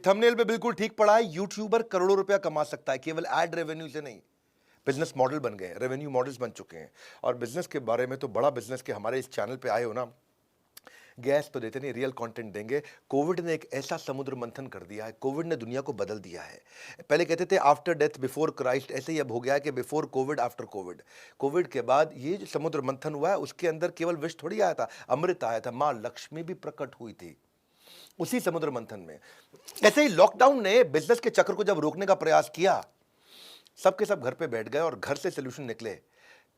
Thumbnail पे बिल्कुल ठीक पड़ा है। यूट्यूबर करोड़ों रुपया कमा सकता है केवल एड रेवेन्यू से नहीं। बिजनेस मॉडल बन गए, रेवेन्यू मॉडल्स बन चुके हैं। और बिजनेस के बारे में तो बड़ा बिजनेस के हमारे इस चैनल पे आए हो ना, गैस तो देते नहीं, रियल कंटेंट देंगे। कोविड ने एक ऐसा समुद्र मंथन कर दिया है, कोविड ने दुनिया को बदल दिया है। पहले कहते थे आफ्टर डेथ बिफोर क्राइस्ट, ऐसे ही अब हो गया है कि before Covid after Covid. Covid के बाद ये जो समुद्र मंथन हुआ है, उसके अंदर केवल विष थोड़ी आया था, अमृत आया था। माँ लक्ष्मी भी प्रकट हुई थी उसी समुद्र मंथन में। ऐसे ही लॉकडाउन ने बिजनेस के चक्र को जब रोकने का प्रयास किया, सबके सब घर पे बैठ गए और घर से सोल्यूशन निकले।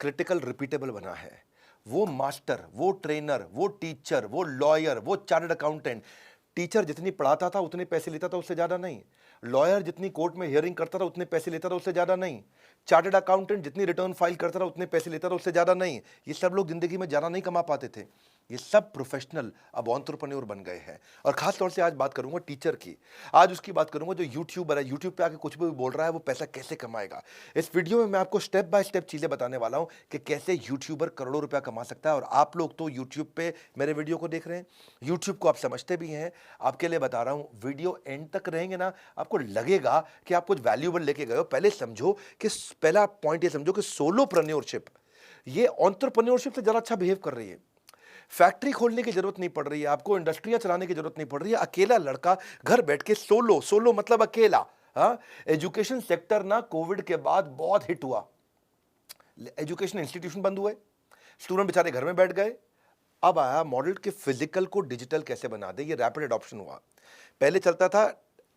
क्रिटिकल रिपीटेबल बना है। वो मास्टर, वो ट्रेनर, वो टीचर, वो लॉयर, वो चार्टर्ड अकाउंटेंट। टीचर जितनी पढ़ाता था उतने पैसे लेता था, उससे ज्यादा नहीं। लॉयर जितनी कोर्ट में हियरिंग करता था उतने पैसे लेता था, उससे ज्यादा नहीं। चार्टर्ड अकाउंटेंट जितनी रिटर्न फाइल करता था उतने पैसे लेता था, उससे ज्यादा नहीं। ये सब लोग जिंदगी में ज्यादा नहीं कमा पाते थे। ये सब प्रोफेशनल अब एंटरप्रेन्योर बन गए हैं। और खास तौर से आज बात करूंगा टीचर की। आज उसकी बात करूंगा जो यूट्यूबर है, यूट्यूब पे आके कुछ भी बोल रहा है, वो पैसा कैसे कमाएगा। इस वीडियो में मैं आपको स्टेप बाय स्टेप चीजें बताने वाला हूं कि कैसे यूट्यूबर करोड़ों रुपया कमा सकता है। और आप लोग तो यूट्यूब पे मेरे वीडियो को देख रहे हैं, यूट्यूब को आप समझते भी हैं। आपके लिए बता रहा हूं, वीडियो एंड तक रहेंगे ना, आपको लगेगा कि आप कुछ वैल्यूएबल लेके गए हो। पहले समझो कि पहला पॉइंट ये समझो कि सोलोप्रेन्योरशिप ये एंटरप्रेन्योरशिप से ज्यादा अच्छा बिहेव कर रही है। फैक्ट्री खोलने की जरूरत नहीं पड़ रही है आपको, इंडस्ट्रियां चलाने की जरूरत नहीं पड़ रही है। अकेला लड़का घर बैठ के सोलो, सोलो मतलब अकेला। हाँ, एजुकेशन सेक्टर ना कोविड के बाद बहुत हिट हुआ। एजुकेशन इंस्टीट्यूशन बंद हुए, स्टूडेंट बेचारे घर में बैठ गए। अब आया मॉडल कि फिजिकल को डिजिटल कैसे बना दे। ये रैपिड एडॉप्शन हुआ। पहले चलता था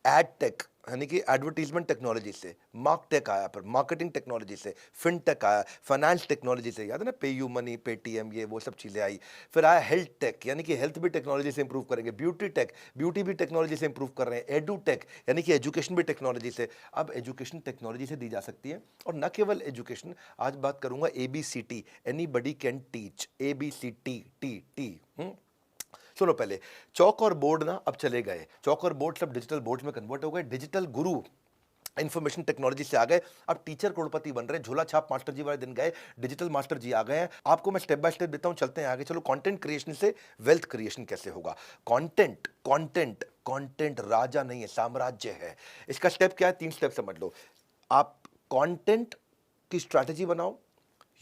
एड टेक, यानी कि एडवर्टीजमेंट टेक्नोलॉजी से। मार्क टेक आया, फिर मार्केटिंग टेक्नोलॉजी से। फिनटेक आया, फाइनेंस टेक्नोलॉजी से, याद है ना, पे यू मनी, पेटीएम, ये वो सब चीज़ें आई। फिर आया हेल्थ टेक, यानी कि हेल्थ भी टेक्नोलॉजी से इंप्रूव करेंगे। ब्यूटी टेक, ब्यूटी भी टेक्नोलॉजी से इंप्रूव कर रहे हैं। एडू टेक, यानी कि एजुकेशन भी टेक्नोलॉजी से। अब एजुकेशन टेक्नोलॉजी से दी जा सकती है। और न केवल एजुकेशन, आज बात करूंगा ABCT, anybody can teach, ABCT, T. सुनो, पहले चौक और बोर्ड ना अब चले गए। चौक और बोर्ड सब डिजिटल बोर्ड में कन्वर्ट हो गए। डिजिटल गुरु इंफॉर्मेशन टेक्नोलॉजी से आ गए। अब टीचर करोड़पति बन रहे हैं। झोला छाप मास्टर जी वाले दिन गए, डिजिटल मास्टर जी आ गए हैं। आपको मैं स्टेप बाय स्टेप देता हूं, चलते हैं आगे। चलो, कंटेंट क्रिएशन से वेल्थ क्रिएशन कैसे होगा। कंटेंट कंटेंट कंटेंट राजा नहीं है, साम्राज्य है। इसका स्टेप क्या है, 3 स्टेप समझ लो। आप कंटेंट की स्ट्रैटेजी बनाओ,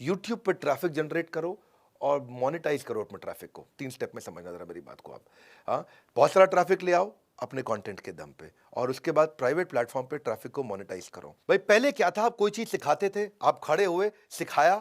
यूट्यूब पे ट्रैफिक जनरेट करो और मोनेटाइज करो अपने ट्रैफिक को। 3 स्टेप में समझना जरा मेरी बात को आप। हाँ, बहुत सारा ट्रैफिक ले आओ अपने कंटेंट के दम पे, और उसके बाद प्राइवेट प्लेटफॉर्म पे ट्रैफिक को मोनेटाइज करो। भाई पहले क्या था, आप कोई चीज सिखाते थे, आप खड़े हुए, सिखाया,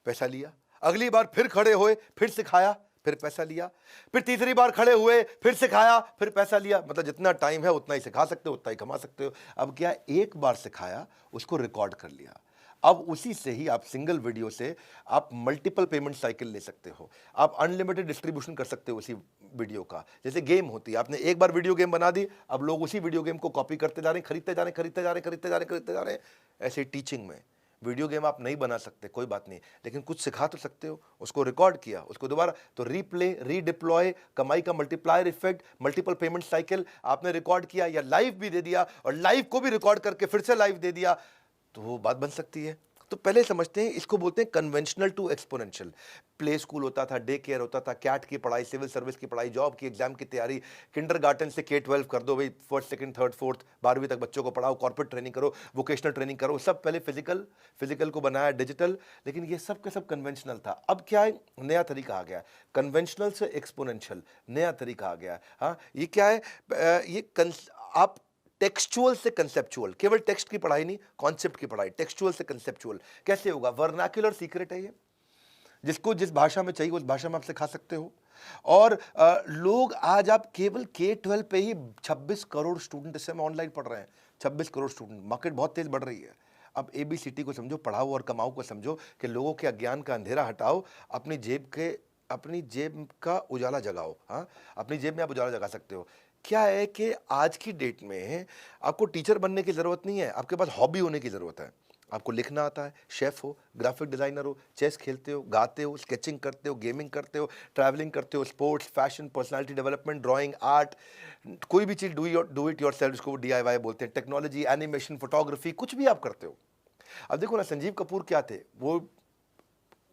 पैसा लिया। अगली बार फिर खड़े हुए, फिर सिखाया, फिर पैसा लिया। फिर तीसरी बार खड़े हुए, फिर सिखाया, फिर पैसा लिया। मतलब जितना टाइम है उतना ही सिखा सकते हो, उतना ही कमा सकते हो। अब क्या, एक बार सिखाया, उसको रिकॉर्ड कर लिया। अब उसी से ही आप सिंगल वीडियो से आप मल्टीपल पेमेंट साइकिल ले सकते हो। आप अनलिमिटेड डिस्ट्रीब्यूशन कर सकते हो उसी वीडियो का। जैसे गेम होती है, आपने एक बार वीडियो गेम बना दी, अब लोग उसी वीडियो गेम को कॉपी करते जा रहे हैं, खरीदते जा रहे हैं, खरीदते जा रहे हैं, खरीदते जा रहे हैं, खरीदते जा रहे हैं। ऐसे टीचिंग में वीडियो गेम आप नहीं बना सकते, कोई बात नहीं, लेकिन कुछ सिखा तो सकते हो। उसको रिकॉर्ड किया, उसको दोबारा तो रीप्ले, रीडिप्लॉय, कमाई का multiplier effect, multiple payment cycle. आपने रिकॉर्ड किया या लाइव भी दे दिया, और लाइव को भी रिकॉर्ड करके फिर से लाइव दे दिया, तो वो बात बन सकती है। तो पहले समझते हैं, इसको बोलते हैं conventional to exponential. Play school होता था, डे केयर होता था, कैट की पढ़ाई, सिविल सर्विस की पढ़ाई, जॉब की, एग्जाम की तैयारी। किंडरगार्टन से K-12 कर दो भाई, फर्स्ट सेकंड थर्ड फोर्थ 12वीं तक बच्चों को पढ़ाओ, कॉर्पोरेट ट्रेनिंग करो, वोकेशनल ट्रेनिंग करो। सब पहले फिजिकल, फिजिकल को बनाया डिजिटल, लेकिन ये सब का सब कन्वेंशनल था। अब क्या है, नया तरीका आ गया, कन्वेंशनल से एक्सपोनेंशियल, नया तरीका आ गया। हाँ, ये क्या है, आप टेक्सचुअल से कंसेप्चुअल, केवल टेक्स्ट की पढ़ाई नहीं, कॉन्सेप्ट की पढ़ाई। टेक्सचुअल से कंसेप्चुअल कैसे होगा, वर्नाक्युलर सीक्रेट है ये, जिसको जिस भाषा में चाहिए उस भाषा में आप सिखा सकते हो। और लोग आज आप केवल K-12 पे ही 26 करोड़ स्टूडेंट इस समय ऑनलाइन पढ़ रहे हैं। 26 करोड़ स्टूडेंट, मार्केट बहुत तेज बढ़ रही है। अब ABCT को समझो, पढ़ाओ और कमाओ को समझो, कि लोगों के अज्ञान का अंधेरा हटाओ, अपनी जेब का उजाला जगाओ। हाँ, अपनी जेब में आप उजाला जगा सकते हो। क्या है कि आज की डेट में आपको टीचर बनने की जरूरत नहीं है, आपके पास हॉबी होने की जरूरत है। आपको लिखना आता है, शेफ हो, ग्राफिक डिजाइनर हो, चेस खेलते हो, गाते हो, स्केचिंग करते हो, गेमिंग करते हो, ट्रैवलिंग करते हो, sports, fashion, personality development, drawing, art, कोई भी चीज डू इट योरसेल्फ, जिसको DIY बोलते हैं, टेक्नोलॉजी, एनिमेशन, फोटोग्राफी, कुछ भी आप करते हो। अब देखो ना, संजीव कपूर क्या थे, वो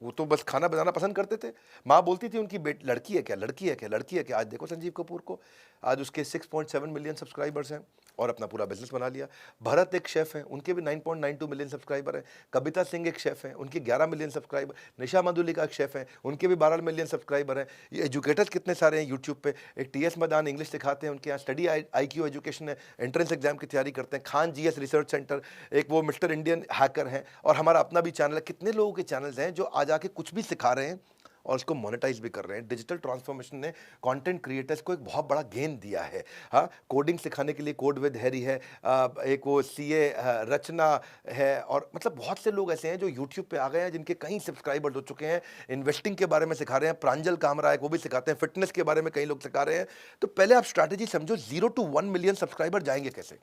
वो तो बस खाना बनाना पसंद करते थे। माँ बोलती थी उनकी बेट लड़की है क्या, लड़की है क्या, लड़की है क्या। आज देखो संजीव कपूर को, आज उसके 6.7 मिलियन सब्सक्राइबर्स हैं और अपना पूरा बिजनेस बना लिया। भरत एक शेफ हैं, उनके भी 9.92 मिलियन सब्सक्राइबर हैं। कविता सिंह एक शेफ हैं, उनके 11 मिलियन सब्सक्राइबर। निशा मंदुलिका एक शेफ हैं, उनके भी 12 मिलियन सब्सक्राइबर हैं। ये एजुकेटर्स कितने सारे हैं यूट्यूब पे। एक टीएस मदान इंग्लिश सिखाते हैं, उनके यहाँ स्टडी आईक्यू एजुकेशन है, एंट्रेंस एग्जाम की तैयारी करते हैं। खान जीएस रिसर्च सेंटर, एक वो मिस्टर इंडियन हैकर हैं। और हमारा अपना भी चैनल है। कितने लोगों के चैनल्स हैं जो आज आके कुछ भी सिखा रहे हैं और उसको मोनेटाइज भी कर रहे हैं। डिजिटल ट्रांसफॉर्मेशन ने कंटेंट क्रिएटर्स को एक बहुत बड़ा गेन दिया है। हाँ, कोडिंग सिखाने के लिए कोड विद हैरी है, एक वो सीए रचना है, और मतलब बहुत से लोग ऐसे हैं जो यूट्यूब पे आ गए हैं जिनके कई सब्सक्राइबर्स हो चुके हैं। इन्वेस्टिंग के बारे में सिखा रहे हैं, प्रांजल कामरा है वो भी सिखाते हैं, फिटनेस के बारे में कई लोग सिखा रहे हैं। तो पहले आप स्ट्रैटेजी समझो, 0 to 1 मिलियन सब्सक्राइबर जाएंगे कैसे।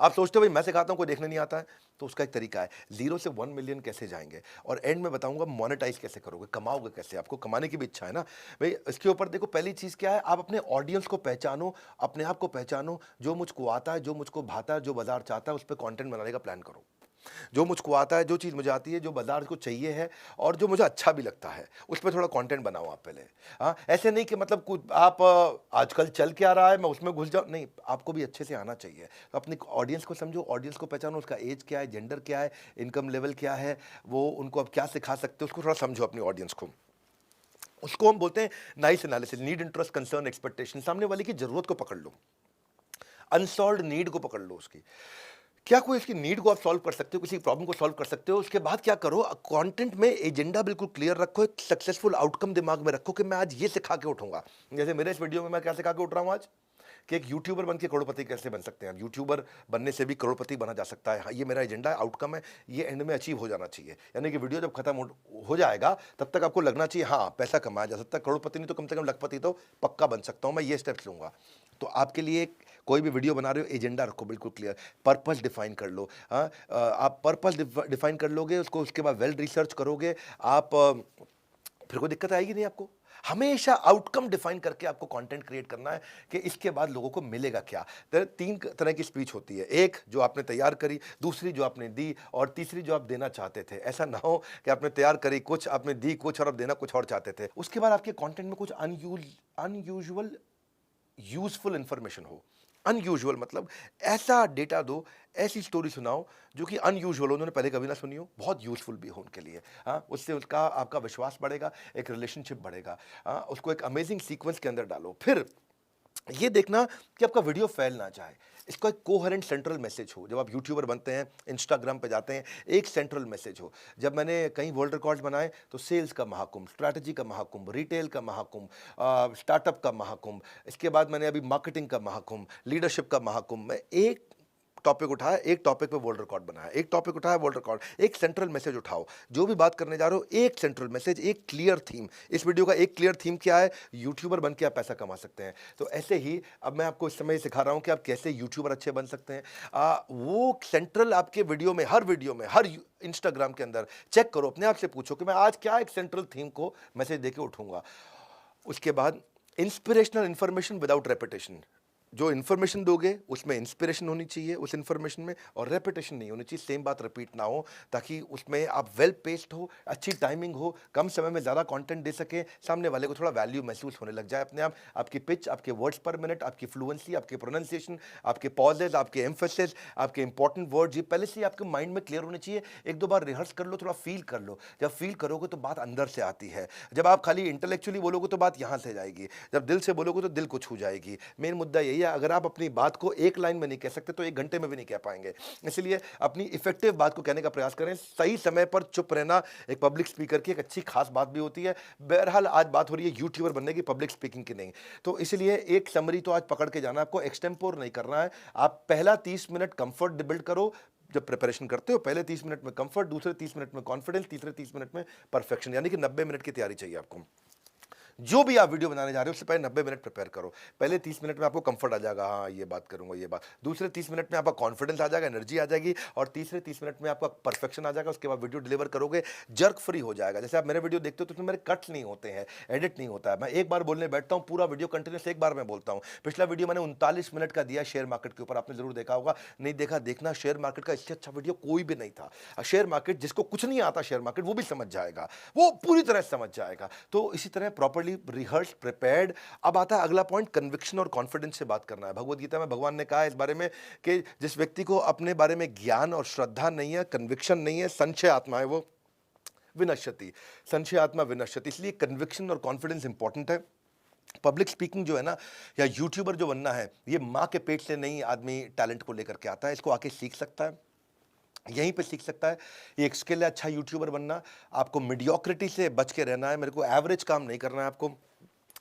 आप सोचते हो भाई मैं सिखाता हूं कोई देखने नहीं आता है, तो उसका एक तरीका है, 0 से 1 मिलियन कैसे जाएंगे। और एंड में बताऊंगा मोनेटाइज कैसे करोगे, कमाओगे कैसे। आपको कमाने की भी इच्छा है ना भाई, इसके ऊपर देखो पहली चीज क्या है, आप अपने ऑडियंस को पहचानो, अपने आप को पहचानो। जो मुझको आता है, जो मुझको भाता है, जो बाजार चाहता है, उस पर कॉन्टेंट बनाने का प्लान करो। जो मुझको आता है, जो चीज़ मुझे आती है, जो बाजार को चाहिए है और जो मुझे अच्छा भी लगता है, उस पर थोड़ा कंटेंट बनाओ आप पहले। हाँ, ऐसे नहीं कि मतलब कुछ आप आजकल चल क्या रहा है मैं उसमें घुस जाऊँ, नहीं, आपको भी अच्छे से आना चाहिए। तो अपनी ऑडियंस को समझो, ऑडियंस को पहचानो, उसका एज क्या है, जेंडर क्या है, इनकम लेवल क्या है, वो उनको आप क्या सिखा सकते हो, उसको थोड़ा समझो अपनी ऑडियंस को। उसको हम बोलते हैं nice analysis, need interest concern expectation. सामने वाले की जरूरत को पकड़ लो, अनसॉल्व नीड को पकड़ लो उसकी। क्या कोई इसकी नीड को आप सॉल्व कर सकते हो, किसी प्रॉब्लम को सॉल्व कर सकते हो। उसके बाद क्या करो, कंटेंट में एजेंडा बिल्कुल क्लियर रखो, एक सक्सेसफुल आउटकम दिमाग में रखो कि मैं आज ये सिखा के उठूंगा। जैसे मेरे इस वीडियो में मैं क्या सिखा के उठ रहा हूं आज, कि एक यूट्यूबर बन के करोड़पति कैसे बन सकते हैं। यूट्यूबर बनने से भी करोड़पति बना जा सकता है। हाँ, ये मेरा एजेंडा है, आउटकम है, ये एंड में अचीव हो जाना चाहिए। यानी कि वीडियो जब खत्म हो जाएगा तब तक आपको लगना चाहिए हाँ पैसा कमाया जा सकता है, करोड़पति नहीं तो कम से कम लखपति तो पक्का बन सकता हूँ मैं, ये स्टेप्स लूंगा। तो आपके लिए कोई भी वीडियो बना रहे हो, एजेंडा रखो बिल्कुल क्लियर, पर्पस डिफाइन कर लो। हाँ, आप पर्पस डिफाइन कर लोगे उसको, उसके बाद वेल रिसर्च करोगे आप, फिर कोई दिक्कत आएगी नहीं आपको। हमेशा आउटकम डिफाइन करके आपको कंटेंट क्रिएट करना है कि इसके बाद लोगों को मिलेगा क्या। तो 3 तरह की स्पीच होती है, एक जो आपने तैयार करी, दूसरी जो आपने दी, और तीसरी जो आप देना चाहते थे। ऐसा ना हो कि आपने तैयार करी कुछ, आपने दी कुछ और आप देना कुछ और चाहते थे। उसके बाद आपके कंटेंट में कुछ अनयूजुअल यूजफुल इंफॉर्मेशन हो। अनयूजुअल मतलब ऐसा डेटा दो, ऐसी स्टोरी सुनाओ जो कि अनयूजुअल हो, उन्होंने पहले कभी ना सुनी हो, बहुत यूजफुल भी हो उनके लिए। हाँ, उससे उसका आपका विश्वास बढ़ेगा, एक रिलेशनशिप बढ़ेगा। हाँ, उसको एक अमेजिंग सीक्वेंस के अंदर डालो। फिर ये देखना कि आपका वीडियो फैल ना जाए, इसका एक कोहेरेंट सेंट्रल मैसेज हो। जब आप यूट्यूबर बनते हैं, इंस्टाग्राम पे जाते हैं, एक सेंट्रल मैसेज हो। जब मैंने कई वर्ल्ड रिकॉर्ड्स बनाए तो सेल्स का महाकुंभ, स्ट्रैटेजी का महाकुंभ, रिटेल का महाकुंभ, स्टार्टअप का महाकुंभ, इसके बाद मैंने अभी मार्केटिंग का महाकुंभ, लीडरशिप का महाकुंभ। मैं एक टॉपिक उठाया, एक टॉपिक पे वर्ल्ड रिकॉर्ड बनाया, एक टॉपिक उठाया वर्ल्ड रिकॉर्ड, एक सेंट्रल मैसेज उठाओ। जो भी बात करने जा रहे हो, एक सेंट्रल मैसेज, एक क्लियर थीम। इस वीडियो का एक क्लियर थीम क्या है, यूट्यूबर बन के आप पैसा कमा सकते हैं। तो ऐसे ही अब मैं आपको इस समय सिखा रहा हूं कि आप कैसे यूट्यूबर अच्छे बन सकते हैं। वो सेंट्रल आपके वीडियो में, हर इंस्टाग्राम के अंदर चेक करो, अपने आप से पूछो कि मैं आज क्या एक सेंट्रल थीम को मैसेज देके उठूंगा। उसके बाद इंस्पिरेशनल इंफॉर्मेशन विदाउट रेपिटेशन। जो इन्फॉर्मेशन दोगे उसमें इंस्पिरेशन होनी चाहिए उस इन्फॉर्मेशन में, और रेपिटेशन नहीं होनी चाहिए, सेम बात रिपीट ना हो, ताकि उसमें आप वेल पेस्ड हो, अच्छी टाइमिंग हो, कम समय में ज़्यादा कंटेंट दे सके, सामने वाले को थोड़ा वैल्यू महसूस होने लग जाए अपने आप। आपकी पिच, आपके वर्ड्स पर मिनट, आपकी फ्लुएंसी, आपके प्रोनाउंसिएशन, आपके पॉजेज, आपके एम्फेसिस, आपके इंपॉर्टेंट वर्ड्स, ये पहले से आपके माइंड में क्लियर होने चाहिए। एक दो बार रिहर्स कर लो, थोड़ा फील कर लो। जब फील करोगे तो बात अंदर से आती है। जब आप खाली इंटेलेक्चुअली बोलोगे तो बात यहाँ से जाएगी, जब दिल से बोलोगे तो दिल को छू जाएगी। मेन मुद्दा यही है, अगर आप अपनी बात को एक लाइन में नहीं कह सकते तो 1 घंटे में भी नहीं कह पाएंगे। इसलिए अपनी इफेक्टिव बात को कहने का प्रयास करें। सही समय पर चुप रहना एक पब्लिक स्पीकर की एक अच्छी खास बात भी होती है। बहरहाल आज बात हो रही है यूट्यूबर बनने की, पब्लिक स्पीकिंग की नहीं। तो इसलिए एक समरी तो आज पकड़ के जाना, आपको एक्सटेम्पोर नहीं करना है। आप पहला 30 मिनट कंफर्ट बिल्ड करो। जब प्रिपरेशन करते हो, पहले 30 मिनट में कंफर्ट, दूसरे 30 मिनट में कॉन्फिडेंस, तीसरे 30 मिनट में परफेक्शन, यानी कि 90 मिनट की तैयारी चाहिए आपको। जो भी आप वीडियो बनाने जा रहे हो उससे पहले 90 मिनट प्रिपेयर करो। पहले 30 मिनट में आपको कंफर्ट आ जाएगा, हाँ ये बात करूंगा, ये बात। दूसरे 30 मिनट में आपका कॉन्फिडेंस आ जाएगा, एनर्जी आ जाएगी, और तीसरे 30 मिनट में आपका परफेक्शन आ जाएगा। उसके बाद वीडियो डिलीवर करोगे, जर्क फ्री हो जाएगा। जैसे आप मेरे वीडियो देखते हो तो उसमें मेरे कट्स नहीं होते हैं, एडिट नहीं होता है। मैं एक बार बोलने बैठता हूँ, पूरा वीडियो कंटिन्यूस एक बार में बोलता हूँ। पिछला वीडियो मैंने 39 मिनट का दिया शेयर मार्केट के ऊपर, आपने जरूर देखा होगा। नहीं देखा, देखना। शेयर मार्केट का इससे अच्छा वीडियो कोई भी नहीं था। शेयर मार्केट, जिसको कुछ नहीं आता शेयर मार्केट, वो भी समझ जाएगा, वो पूरी तरह समझ जाएगा। तो इसी तरह प्रॉपर्ली रिहर्स, प्रिपेयर्ड। अब आता है अगला पॉइंट, कन्विक्शन और कॉन्फिडेंस से बात करना है। भगवत गीता में भगवान ने कहा है इस बारे में कि जिस व्यक्ति को अपने बारे में ज्ञान और श्रद्धा नहीं है, कन्विक्शन नहीं है, संशय आत्मा है, वो विनश्यति, संशय आत्मा विनश्यति। इसलिए कन्विक्शन और कॉन्फिडेंस इंपॉर्टेंट है। पब्लिक स्पीकिंग जो है ना, या यूट्यूबर जो बनना है, ये माँ के पेट से नहीं आदमी टैलेंट को लेकर के आता है, इसको आके सीख सकता है, यहीं पे सीख सकता है। ये एक स्किल है अच्छा यूट्यूबर बनना। आपको मीडियोक्रिटी से बच के रहना है, मेरे को एवरेज काम नहीं करना है। आपको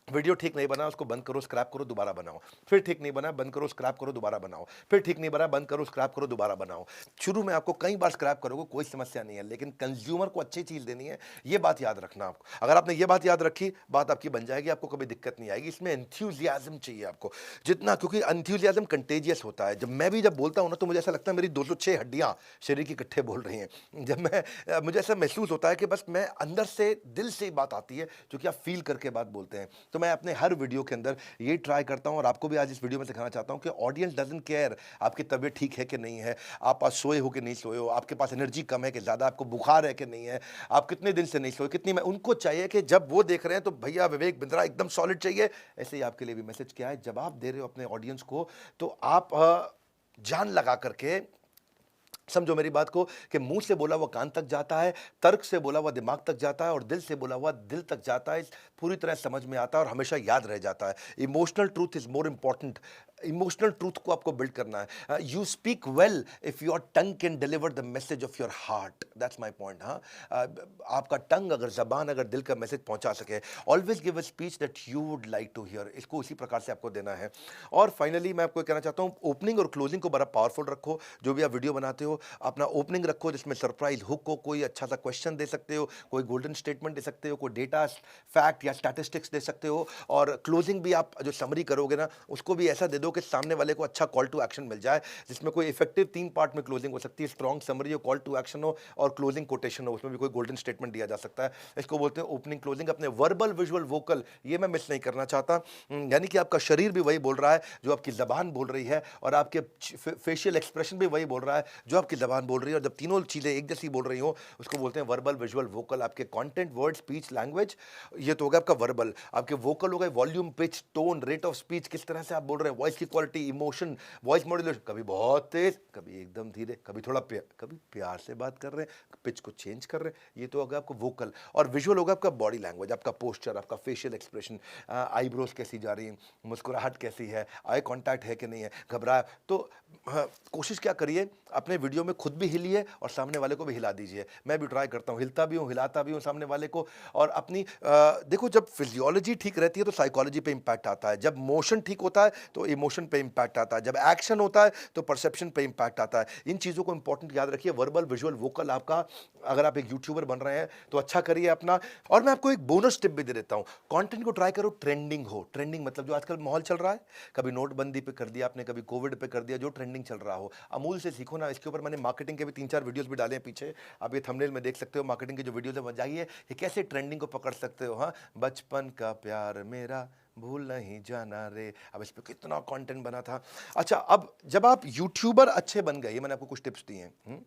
वीडियो ठीक नहीं बना, उसको बंद करो, स्क्रैप करो, दोबारा बनाओ। फिर ठीक नहीं बना, बंद करो, स्क्रैप करो, दोबारा बनाओ। फिर ठीक नहीं बना, बंद करो, स्क्रैप करो, दोबारा बनाओ। शुरू में आपको कई बार स्क्रैप करोगे, कोई समस्या नहीं है, लेकिन कंज्यूमर को अच्छी चीज़ देनी है, ये बात याद रखना आपको। अगर आपने ये बात याद रखी, बात आपकी बन जाएगी, आपको कभी दिक्कत नहीं आएगी। इसमें एंथ्यूजियाज्म चाहिए आपको जितना, क्योंकि एंथ्यूजियाज्म कंटेजियस होता है। जब बोलता हूँ ना, तो मुझे ऐसा लगता है मेरी 206 हड्डियाँ शरीर की इकट्ठे बोल रही हैं। मुझे ऐसा महसूस होता है कि बस मैं अंदर से, दिल से बात आती है, जो कि आप फील करके बात बोलते हैं। तो मैं अपने हर वीडियो के अंदर ये ट्राई करता हूं, और आपको भी आज इस वीडियो में सिखाना चाहता हूं कि ऑडियंस डजंट केयर आपकी तबीयत ठीक है कि नहीं है, आप आज सोए हो कि नहीं सोए हो, आपके पास एनर्जी कम है कि ज़्यादा, आपको बुखार है कि नहीं है, आप कितने दिन से नहीं सोए, कितनी में। उनको चाहिए कि जब वो देख रहे हैं तो भैया विवेक बिंद्रा एकदम सॉलिड चाहिए। ऐसे ही आपके लिए भी मैसेज क्या है, जब आप दे रहे हो अपने ऑडियंस को, तो आप जान लगा करके समझो मेरी बात को, कि मुंह से बोला हुआ कान तक जाता है, तर्क से बोला हुआ दिमाग तक जाता है, और दिल से बोला हुआ दिल तक जाता है। पूरी तरह समझ में आता है और हमेशा याद रह जाता है। Emotional truth is more important. Emotional truth को आपको बिल्ड करना है। You speak well if your tongue can deliver the message of your heart, that's my point. हाँ, आपका टंग, अगर जबान, अगर दिल का मैसेज पहुंचा सके, always give a speech that you would like to hear, इसको उसी प्रकार से आपको देना है। और फाइनली मैं आपको कहना चाहता हूं, ओपनिंग और क्लोजिंग को बड़ा पावरफुल रखो। जो भी आप वीडियो बनाते हो, अपना ओपनिंग रखो जिसमें सरप्राइज हुक हो, कोई अच्छा सा क्वेश्चन दे सकते हो, कोई गोल्डन स्टेटमेंट दे सकते हो, कोई डेटा फैक्ट या स्टैटिस्टिक्स दे सकते हो। और क्लोजिंग भी आप जो समरी करोगे ना, उसको भी ऐसा दे दो कि सामने वाले को अच्छा कॉल टू एक्शन मिल जाए, जिसमें कोई इफेक्टिव 3 पार्ट में क्लोजिंग हो सकती है। स्ट्रॉन्ग समरी हो, कॉल टू एक्शन हो, और क्लोजिंग कोटेशन हो, उसमें भी कोई गोल्डन स्टेटमेंट दिया जा सकता है। इसको बोलते हैं ओपनिंग क्लोजिंग। अपने वर्बल, विजुअल, वोकल, ये मैं मिस नहीं करना चाहता। यानी कि आपका शरीर भी वही बोल रहा है जो आपकी जबान बोल रही है, और आपके फेशियल एक्सप्रेशन भी वही बोल रहा है जो आपकी जबान बोल रही है। और जब तीनों चीज़ें एक जैसी बोल रही हो, उसको बोलते हैं वर्बल, विजुअल, वोकल। आपके कंटेंट, वर्ड, स्पीच, लैंग्वेज, ये तो हो गया आपका वर्बल। आपके वोकल हो गए volume, pitch, tone, rate of speech, किस तरह से आप बोल रहे हैं, वॉइस की क्वालिटी, इमोशन, वॉइस मॉड्यूलेशन, कभी बहुत तेज, कभी एकदम धीरे, कभी थोड़ा कभी प्यार से बात कर रहे हैं, पिच को चेंज कर रहे हैं, ये तो होगा आपको वोकल। और विजुअल होगा आपका बॉडी लैंग्वेज, आपका पोस्चर, आपका फेशियल एक्सप्रेशन, आईब्रोज कैसी जा रही है, मुस्कुराहट कैसी है, आई कांटेक्ट है कि नहीं है, घबराया तो। हाँ, कोशिश क्या करिए, अपने वीडियो में खुद भी हिलिए और सामने वाले को भी हिला दीजिए। मैं भी ट्राई करता हूँ, हिलता भी हूँ, हिलाता भी हूँ सामने वाले को। और अपनी देखो, जब फिजियोलॉजी ठीक रहती है तो साइकोलॉजी पे इंपैक्ट आता है, जब मोशन ठीक होता है तो इमोशन पे इंपैक्ट आता है, जब एक्शन होता है तो परसेप्शन पे इंपैक्ट आता है। इन चीज़ों को इंपॉर्टेंट याद रखिए। वर्बल, विजुअल, वोकल आपका, अगर आप एक यूट्यूबर बन रहे हैं तो अच्छा करिए अपना। और मैं आपको एक बोनस टिप भी दे देता हूँ, कंटेंट को ट्राई करो ट्रेंडिंग हो। ट्रेंडिंग मतलब जो आजकल माहौल चल रहा है, कभी नोटबंदी पे कर दिया आपने, कभी कोविड पे कर दिया, जो ट्रेंडिंग चल रहा हो। अमूल से सीखो ना, इसके ऊपर मैंने मार्केटिंग के भी 3-4 वीडियोस भी डाले हैं पीछे, आप ये थंबनेल में देख सकते हो। मार्केटिंग के जो वीडियोस है, जाइए, ये कैसे ट्रेंडिंग को पकड़ सकते हो। हाँ, बचपन का प्यार मेरा भूल नहीं जाना रे, अब इस पे कितना कंटेंट बना था। अच्छा, अब जब आप यूट्यूबर अच्छे बन गए, ये मैंने आपको कुछ टिप्स दिए हैं,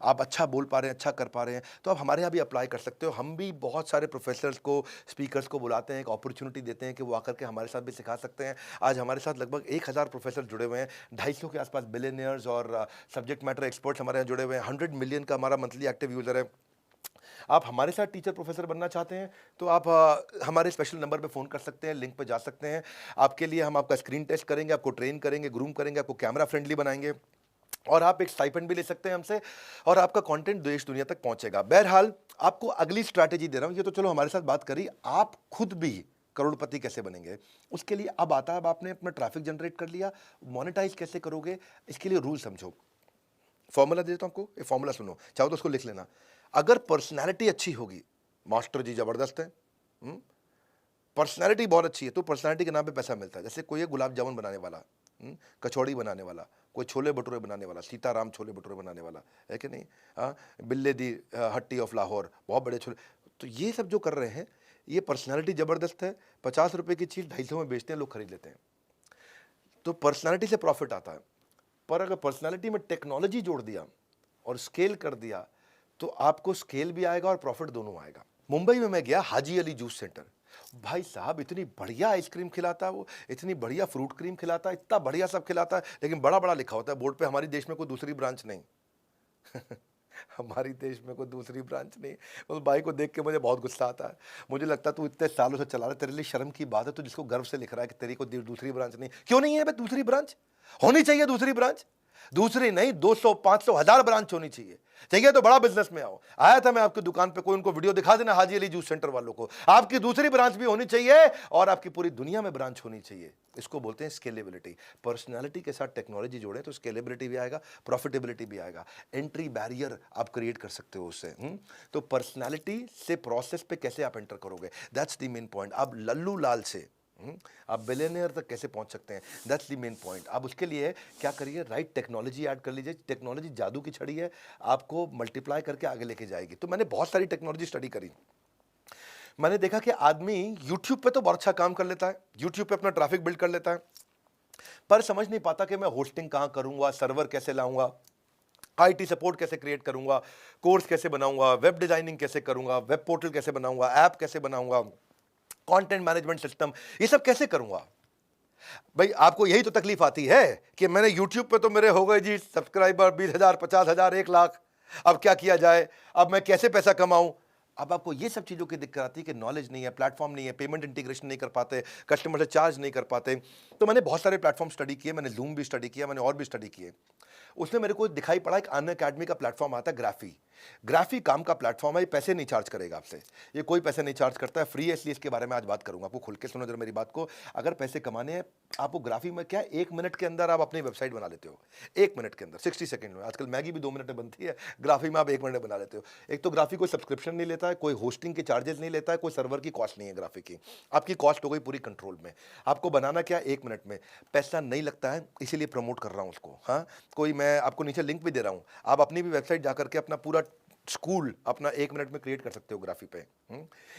आप अच्छा बोल पा रहे हैं, अच्छा कर पा रहे हैं, तो आप हमारे यहाँ भी अप्लाई कर सकते हो। हम भी बहुत सारे प्रोफेसर्स को, स्पीकर्स को बुलाते हैं, एक अपॉर्चुनिटी देते हैं कि वो आकर के हमारे साथ भी सिखा सकते हैं। आज हमारे साथ लगभग 1000 प्रोफेसर जुड़े हुए हैं, 250 के आसपास बिलियनियर्स और सब्जेक्ट मैटर एक्सपर्ट्स हमारे यहाँ जुड़े हुए हैं। 100 मिलियन का हमारा मंथली एक्टिव यूजर है। आप हमारे साथ टीचर प्रोफेसर बनना चाहते हैं तो आप हमारे स्पेशल नंबर पे फ़ोन कर सकते हैं, लिंक पे जा सकते हैं। आपके लिए हम आपका स्क्रीन टेस्ट करेंगे, आपको ट्रेन करेंगे, ग्रूम करेंगे, आपको कैमरा फ्रेंडली बनाएंगे, और आप एक स्टाइपेंड भी ले सकते हैं हमसे, और आपका कंटेंट देश दुनिया तक पहुंचेगा। बहरहाल, आपको अगली स्ट्रैटेजी दे रहा हूं। ये तो चलो हमारे साथ बात करी, आप खुद भी करोड़पति कैसे बनेंगे, उसके लिए अब आता है। अब आपने अपना ट्रैफिक जनरेट कर लिया, मोनेटाइज कैसे करोगे, इसके लिए रूल समझो। फॉर्मूला देता हूं आपको, ये फॉर्मूला सुनो, चाहो तो उसको लिख लेना। अगर पर्सनैलिटी अच्छी होगी, मास्टर जी जबरदस्त है, पर्सनैलिटी बहुत अच्छी है तो पर्सनैलिटी के नाम पे पैसा मिलता है। जैसे कोई है गुलाब जामुन बनाने वाला, कचौड़ी बनाने वाला, कोई छोले भटूरे बनाने वाला, सीताराम छोले भटूरे बनाने वाला, है कि नहीं? हाँ, बिल्ले दी हट्टी ऑफ लाहौर, बहुत बड़े छोले। तो ये सब जो कर रहे हैं, ये पर्सनैलिटी ज़बरदस्त है। 50 रुपए की चीज़ 250 में बेचते हैं, लोग खरीद लेते हैं। तो पर्सनैलिटी से प्रॉफिट आता है। पर अगर पर्सनैलिटी में टेक्नोलॉजी जोड़ दिया और स्केल कर दिया, तो आपको स्केल भी आएगा और प्रॉफिट दोनों आएगा। मुंबई में मैं गया, हाजी अली जूस सेंटर। भाई साहब, इतनी बढ़िया आइसक्रीम खिलाता है वो, इतनी बढ़िया फ्रूट क्रीम खिलाता है, इतना बढ़िया सब खिलाता है, लेकिन बड़ा बड़ा लिखा होता है बोर्ड पे, हमारी देश में कोई दूसरी ब्रांच नहीं। हमारी देश में कोई दूसरी ब्रांच नहीं। उस भाई को देख के मुझे बहुत गुस्सा आता है। मुझे लगता है तू इतने सालों से चला रहा है, तेरे लिए शर्म की बात है, तो जिसको गर्व से लिख रहा है कि तेरी को दूसरी ब्रांच नहीं। क्यों नहीं है भाई दूसरी ब्रांच? होनी चाहिए दूसरी ब्रांच। दूसरी नहीं, 200, 500, 1000 ब्रांच होनी चाहिए। चाहिए तो बड़ा बिजनेस में आओ। आया था मैं आपकी दुकान पे, कोई उनको वीडियो दिखा देना हाजी अली जूस सेंटर वालों को। आपकी दूसरी ब्रांच भी होनी चाहिए और आपकी पूरी दुनिया में ब्रांच होनी चाहिए। इसको बोलते हैं स्केलेबिलिटी। पर्सनालिटी के साथ टेक्नोलॉजी जोड़े तो स्केलेबिलिटी भी आएगा, प्रॉफिटेबिलिटी भी आएगा। एंट्री बैरियर आप क्रिएट कर सकते हो उससे। तो पर्सनालिटी से प्रोसेस पे कैसे आप एंटर करोगे, दैट्स द मेन पॉइंट। आप लल्लू लाल से आप बिलियनियर तक कैसे पहुंच सकते हैं, दैट्स द मेन पॉइंट। आप उसके लिए क्या करिए, राइट टेक्नोलॉजी ऐड कर लीजिए। टेक्नोलॉजी जादू की छड़ी है, आपको मल्टीप्लाई करके आगे लेके जाएगी। तो मैंने बहुत सारी टेक्नोलॉजी स्टडी करी। मैंने देखा कि आदमी यूट्यूब पे तो बहुत अच्छा काम कर लेता है, यूट्यूब पे अपना ट्रैफिक बिल्ड कर लेता है, पर समझ नहीं पाता कि मैं होस्टिंग कहां करूंगा, सर्वर कैसे लाऊंगा, आईटी सपोर्ट कैसे क्रिएट करूंगा, कोर्स कैसे बनाऊंगा, वेब डिजाइनिंग कैसे करूंगा, वेब पोर्टल कैसे बनाऊंगा, ऐप कैसे बनाऊंगा, कंटेंट मैनेजमेंट सिस्टम, ये सब कैसे करूंगा। भाई आपको यही तो तकलीफ आती है कि मैंने यूट्यूब पे तो मेरे हो गए जी सब्सक्राइबर 20,000, 50,000, 1 लाख, अब क्या किया जाए, अब मैं कैसे पैसा कमाऊं। अब आपको ये सब चीज़ों की दिक्कत आती है कि नॉलेज नहीं है, प्लेटफॉर्म नहीं है, पेमेंट इंटीग्रेशन नहीं कर पाते, कस्टमर से चार्ज नहीं कर पाते। तो मैंने बहुत सारे प्लेटफॉर्म स्टडी किए, मैंने जूम भी स्टडी किया, मैंने और भी स्टडी किए। उसमें मेरे को दिखाई पड़ा एक अन अकेडमी का प्लेटफॉर्म आता है, ग्राफी। ग्राफी काम का प्लेटफॉर्म है, ये पैसे नहीं चार्ज करेगा आपसे, ये कोई पैसे नहीं चार्ज करता है, फ्री है, इसलिए इसके बारे में आज बात करूंगा। आपको खुल के सुनो जरा मेरी बात को। अगर पैसे कमाने हैं आपको, ग्राफी में क्या 1 मिनट के अंदर आप अपनी वेबसाइट बना लेते हो। 1 मिनट के अंदर, 60 सेकंड में। आजकल मैगी भी 2 मिनट में बनती है, ग्राफी में आप 1 मिनट में बना लेते हो। एक तो ग्राफी कोई सब्सक्रिप्शन नहीं लेता है, कोई होस्टिंग के चार्जेस नहीं लेता है, कोई सर्वर की कॉस्ट नहीं है ग्राफी की। आपकी कॉस्ट हो गई पूरी कंट्रोल में। आपको बनाना क्या 1 मिनट में, पैसा नहीं लगता है, इसीलिए प्रमोट कर रहा हूं उसको। हाँ, कोई मैं आपको नीचे लिंक भी दे रहा हूं, आप अपनी भी वेबसाइट जाकर के अपना पूरा स्कूल अपना 1 मिनट में क्रिएट कर सकते हो ग्राफी पे।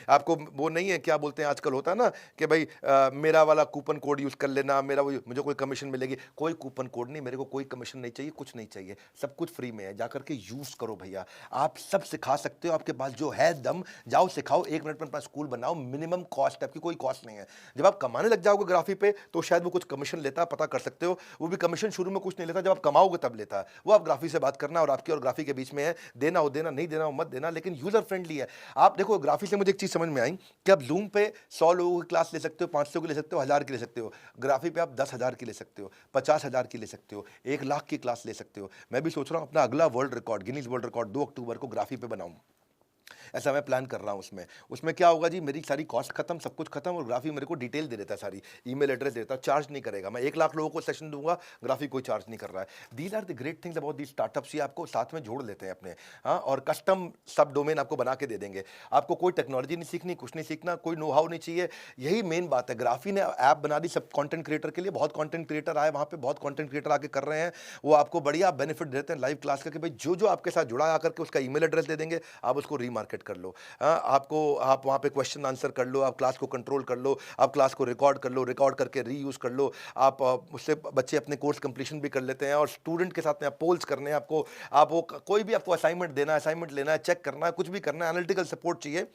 आपको वो नहीं है, क्या बोलते हैं आजकल होता है ना कि भाई मेरा वाला कूपन कोड यूज कर लेना, मेरा वो मुझे कोई कमीशन मिलेगी। कोई कूपन कोड नहीं, मेरे को कोई कमीशन नहीं चाहिए, कुछ नहीं चाहिए, सब कुछ फ्री में है। जाकर के यूज करो भैया, आप सब सिखा सकते हो, आपके पास जो है दम, जाओ सिखाओ, 1 मिनट में अपना स्कूल बनाओ, मिनिमम कॉस्ट, आपकी कोई कॉस्ट नहीं है। जब आप कमाने लग जाओगे ग्राफी पे तो शायद वो कुछ कमीशन लेता है, पता कर सकते हो। वो भी कमीशन शुरू में कुछ नहीं लेता, जब आप कमाओगे तब लेता है। वो आप ग्राफी से बात करना, और आपकी और ग्राफी के बीच में है, देना हो देना, नहीं देना हो मत देना, लेकिन यूजर फ्रेंडली है। आप देखो ग्राफी से मुझे एक चीज समझ में आई कि आप जूम पे 100 लोगों की क्लास ले सकते हो, 500 की ले सकते हो, 1000 की ले सकते हो। ग्राफी पे आप 10,000 की ले सकते हो, 50,000 की ले सकते हो, 1 लाख की क्लास ले सकते हो। मैं भी सोच रहा हूं अपना अगला world record, Guinness world record 2 अक्टूबर को ग्राफी पे बनाऊं। ऐसा मैं प्लान कर रहा हूं। उसमें उसमें क्या होगा जी, मेरी सारी कॉस्ट खत्म, सब कुछ खत्म, और ग्राफी मेरे को डिटेल दे देता है, सारी ईमेल एड्रेस देता है, चार्ज नहीं करेगा। मैं 1 लाख लोगों को सेशन दूंगा, ग्राफी कोई चार्ज नहीं कर रहा है। These are the great things about the startups. ये आपको साथ में जोड़ लेते हैं अपने। हाँ, और कस्टम सब डोमेन आपको बना के दे देंगे। आपको कोई टेक्नोलॉजी नहीं सीखनी, कुछ नहीं सीखना, कोई नो हाउ नहीं चाहिए। यही मेन बात है। ग्राफी ने ऐप बना दी सब कंटेंट क्रिएटर के लिए, बहुत कंटेंट क्रिएटर आए वहां पे, बहुत कंटेंट क्रिएटर आके कर रहे हैं। वो आपको बढ़िया बेनिफिट देते हैं लाइव क्लास का कि भाई जो जो आपके साथ जुड़ा आकर के उसका ईमेल एड्रेस दे देंगे, आप उसको रीमार्केट कर लो। हाँ, आपको आप वहाँ पे क्वेश्चन आंसर कर लो, आप क्लास को कंट्रोल कर लो, आप क्लास को रिकॉर्ड कर लो, रिकॉर्ड करके रीयूज़ कर लो। आप उससे बच्चे अपने कोर्स कंप्लीशन भी कर लेते हैं, और स्टूडेंट के साथ में आप पोल्स करने हैं आपको, आप वो कोई भी आपको असाइनमेंट देना है, असाइनमेंट लेना है, चेक करना है, कुछ भी करना है, एनालिटिकल सपोर्ट चाहिए।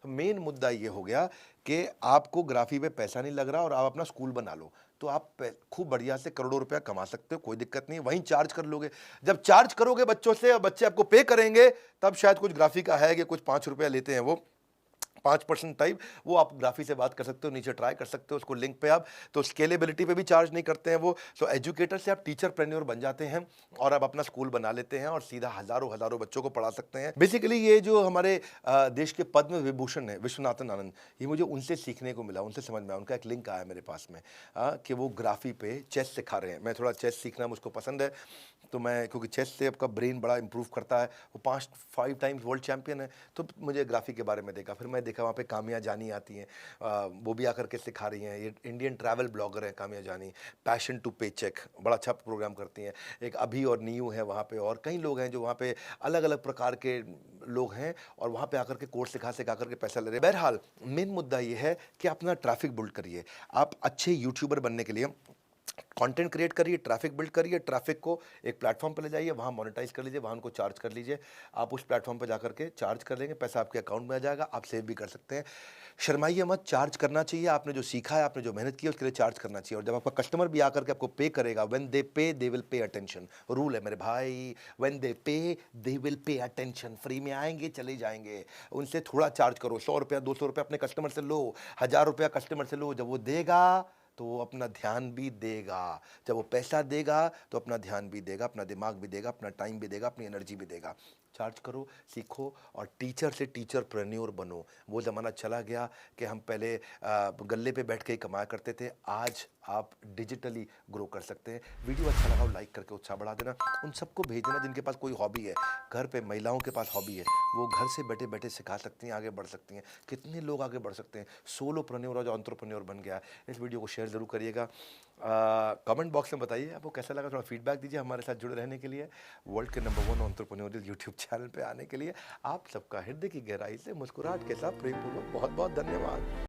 मेन मुद्दा ये हो गया कि आपको ग्राफी पे पैसा नहीं लग रहा और आप अपना स्कूल बना लो, तो आप खूब बढ़िया से करोड़ों रुपया कमा सकते हो, कोई दिक्कत नहीं। वहीं चार्ज कर लोगे, जब चार्ज करोगे बच्चों से और बच्चे आपको पे करेंगे, तब शायद कुछ ग्राफी का है कि कुछ 5 रुपया लेते हैं वो 5% टाइप, वो आप ग्राफी से बात कर सकते हो, नीचे ट्राई कर सकते हो उसको लिंक पे आप। तो स्केलेबिलिटी पे भी चार्ज नहीं करते हैं वो। सो एजुकेटर से आप टीचर प्रेन्योर बन जाते हैं और आप अपना स्कूल बना लेते हैं और सीधा हजारों हजारों बच्चों को पढ़ा सकते हैं। बेसिकली ये जो हमारे देश के पद्म विभूषण है विश्वनाथन आनंद, ये मुझे उनसे सीखने को मिला, उनसे समझ में आया। उनका एक लिंक आया मेरे पास में कि वो ग्राफी पे चेस सिखा रहे हैं। मैं थोड़ा चेस सीखना मुझको पसंद है, तो मैं क्योंकि चेस से आपका ब्रेन बड़ा इंप्रूव करता है। वो 5 टाइम्स वर्ल्ड चैंपियन है, तो मुझे ग्राफी के बारे में देखा। फिर मैं देखा देखा वहाँ पे कामिया जानी आती हैं, वो भी आकर के सिखा रही हैं। ये इंडियन ट्रैवल ब्लॉगर है कामिया जानी, पैशन टू पे चेक, बड़ा अच्छा प्रोग्राम करती हैं। एक अभी और नीयू है वहाँ पे, और कई लोग हैं जो वहाँ पे अलग अलग प्रकार के लोग हैं और वहाँ पे आकर के कोर्स सिखा सिखा करके पैसा ले रहे हैं। बहरहाल मेन मुद्दा ये है कि अपना ट्रैफिक बिल्ड करिए। आप अच्छे यूट्यूबर बनने के लिए कंटेंट क्रिएट करिए, ट्रैफिक बिल्ड करिए, ट्रैफिक को एक प्लेटफॉर्म पे ले जाइए, वहाँ मोनेटाइज कर लीजिए, वहाँ उनको चार्ज कर लीजिए। आप उस प्लेटफॉर्म पे जाकर के चार्ज कर लेंगे, पैसा आपके अकाउंट में आ जाएगा, आप सेव भी कर सकते हैं। शर्माइए मत, चार्ज करना चाहिए। आपने जो सीखा है, आपने जो मेहनत की है, उसके लिए चार्ज करना चाहिए। और जब आपका कस्टमर भी आकर के आपको पे करेगा, व्हेन दे पे they will pay attention, rule है मेरे भाई, व्हेन दे पे they will pay attention. Free में आएंगे चले जाएंगे, उनसे थोड़ा चार्ज करो, 100 रुपया 200 रुपया अपने कस्टमर से लो, 1000 रुपया कस्टमर से लो। जब वो देगा तो वो अपना ध्यान भी देगा, जब वो पैसा देगा तो अपना ध्यान भी देगा, अपना दिमाग भी देगा, अपना टाइम भी देगा, अपनी एनर्जी भी देगा। चार्ज करो, सीखो और टीचर से टीचरप्रेन्योर बनो। वो ज़माना चला गया कि हम पहले गल्ले पे बैठ के ही कमाया करते थे। आज आप डिजिटली ग्रो कर सकते हैं। वीडियो अच्छा लगा हो लाइक करके उत्साह बढ़ा देना। उन सबको भेज देना जिनके पास कोई हॉबी है, घर पे महिलाओं के पास हॉबी है, वो घर से बैठे बैठे सिखा सकती हैं, आगे बढ़ सकती हैं। कितने लोग आगे बढ़ सकते हैं, सोलोप्रेन्योर और जो एंटरप्रेन्योर बन गया है। इस वीडियो को शेयर ज़रूर करिएगा। कमेंट बॉक्स में बताइए आपको कैसा लगा, थोड़ा फीडबैक दीजिए। हमारे साथ जुड़े रहने के लिए, वर्ल्ड के नंबर 1 एंटरप्रेन्योरियल यूट्यूब चैनल पे आने के लिए आप सबका हृदय की गहराई से मुस्कुराहट के साथ प्रेमपूर्वक बहुत बहुत धन्यवाद।